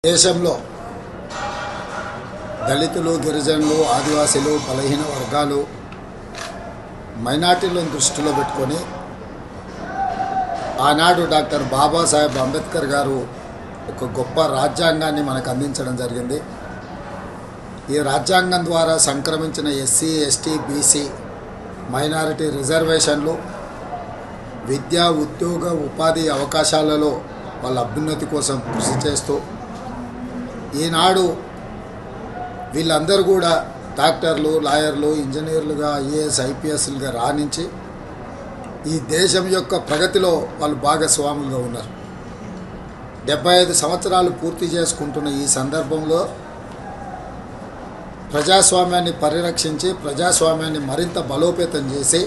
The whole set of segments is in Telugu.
దేశంలో దళితులు, గిరిజనులు, ఆదివాసీలు, బలహీన వర్గాలు, మైనార్టీలను దృష్టిలో పెట్టుకొని ఆనాడు డాక్టర్ బాబాసాహెబ్ అంబేద్కర్ గారు ఒక గొప్ప రాజ్యాంగాన్ని మనకు అందించడం జరిగింది. ఈ రాజ్యాంగం ద్వారా సంక్రమించిన ఎస్సీ, ఎస్టీ, బీసీ, మైనారిటీ రిజర్వేషన్లు విద్యా, ఉద్యోగ, ఉపాధి అవకాశాలలో వాళ్ళ అభ్యున్నతి కోసం కృషి చేస్తూ ఈనాడు వీళ్ళందరూ కూడా డాక్టర్లు, లాయర్లు, ఇంజనీర్లుగా, ఐఏఎస్, ఐపీఎస్లుగా రాణించి ఈ దేశం యొక్క ప్రగతిలో వాళ్ళు భాగస్వాములుగా ఉన్నారు. 75 సంవత్సరాలు పూర్తి చేసుకుంటున్న ఈ సందర్భంలో ప్రజాస్వామ్యాన్ని పరిరక్షించి ప్రజాస్వామ్యాన్ని మరింత బలోపేతం చేసి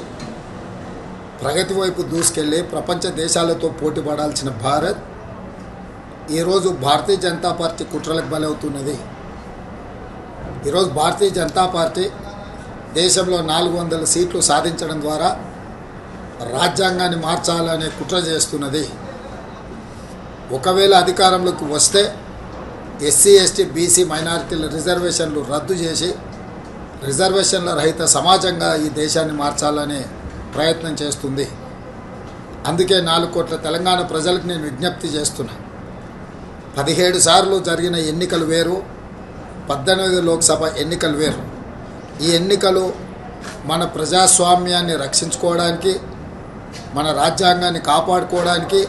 ప్రగతి వైపు దూసుకెళ్ళి ప్రపంచ దేశాలతో పోటీ పడాల్సిన భారత్ ఈరోజు భారతీయ జనతా పార్టీ కుట్రలకు బలవుతున్నది. ఈరోజు భారతీయ జనతా పార్టీ దేశంలో 400 సీట్లు సాధించడం ద్వారా రాజ్యాంగాన్ని మార్చాలనే కుట్ర చేస్తున్నది. ఒకవేళ అధికారంలోకి వస్తే ఎస్సీ, ఎస్టీ, బీసీ, మైనారిటీల రిజర్వేషన్లు రద్దు చేసి రిజర్వేషన్ల రహిత సమాజంగా ఈ దేశాన్ని మార్చాలనే ప్రయత్నం చేస్తుంది. అందుకే 4 కోట్ల తెలంగాణ ప్రజలకు నేను విజ్ఞప్తి చేస్తున్నా. 17 సార్లు జరిగిన ఎన్నికలు వేరు, 18 లోక్సభ ఎన్నికలు వేరు. ఈ ఎన్నికలు మన ప్రజాస్వామ్యాన్ని రక్షించుకోవడానికి, మన రాజ్యాంగాన్ని కాపాడుకోవడానికి,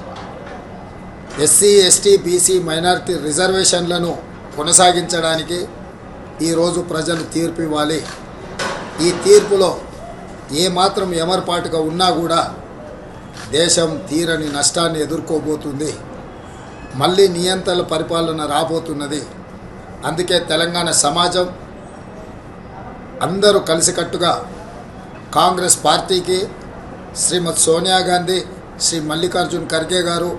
ఎస్సీ, ఎస్టీ, బీసీ, మైనారిటీ రిజర్వేషన్లను కొనసాగించడానికి ఈరోజు ప్రజలు తీర్పు ఇవ్వాలి. ఈ తీర్పులో ఏమాత్రం ఎమర్పాటుగా ఉన్నా కూడా దేశం తీరని నష్టాన్ని ఎదుర్కోబోతుంది. మళ్ళీ నియంత్రణ పరిపాలన రాబోతున్నది. అందుకే తెలంగాణ సమాజం అందరూ కలిసికట్టుగా కాంగ్రెస్ పార్టీకి, శ్రీమతి సోనియా గాంధీ, శ్రీ మల్లికార్జున్ ఖర్గే గారు,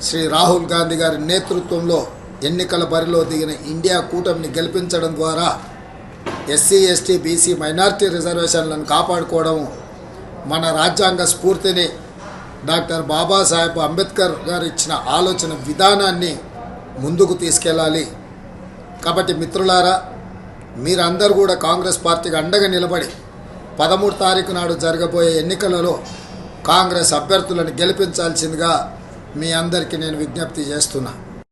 శ్రీ రాహుల్ గాంధీ గారి నేతృత్వంలో ఎన్నికల బరిలో దిగిన ఇండియా కూటమిని గెలిపించడం ద్వారా ఎస్సీ, ఎస్టీ, బీసీ, మైనారిటీ రిజర్వేషన్లను కాపాడుకోవడం, మన రాజ్యాంగ స్ఫూర్తిని, డాక్టర్ బాబాసాహెబ్ అంబేద్కర్ గారు ఇచ్చిన ఆలోచన విధానాన్ని ముందుకు తీసుకెళ్ళాలి. కాబట్టి మిత్రులారా, మీరందరూ కూడా కాంగ్రెస్ పార్టీకి అండగా నిలబడి 13 తారీఖు నాడు జరగబోయే ఎన్నికలలో కాంగ్రెస్ అభ్యర్థులను గెలిపించాల్సిందిగా మీ అందరికీ నేను విజ్ఞప్తి చేస్తున్నా.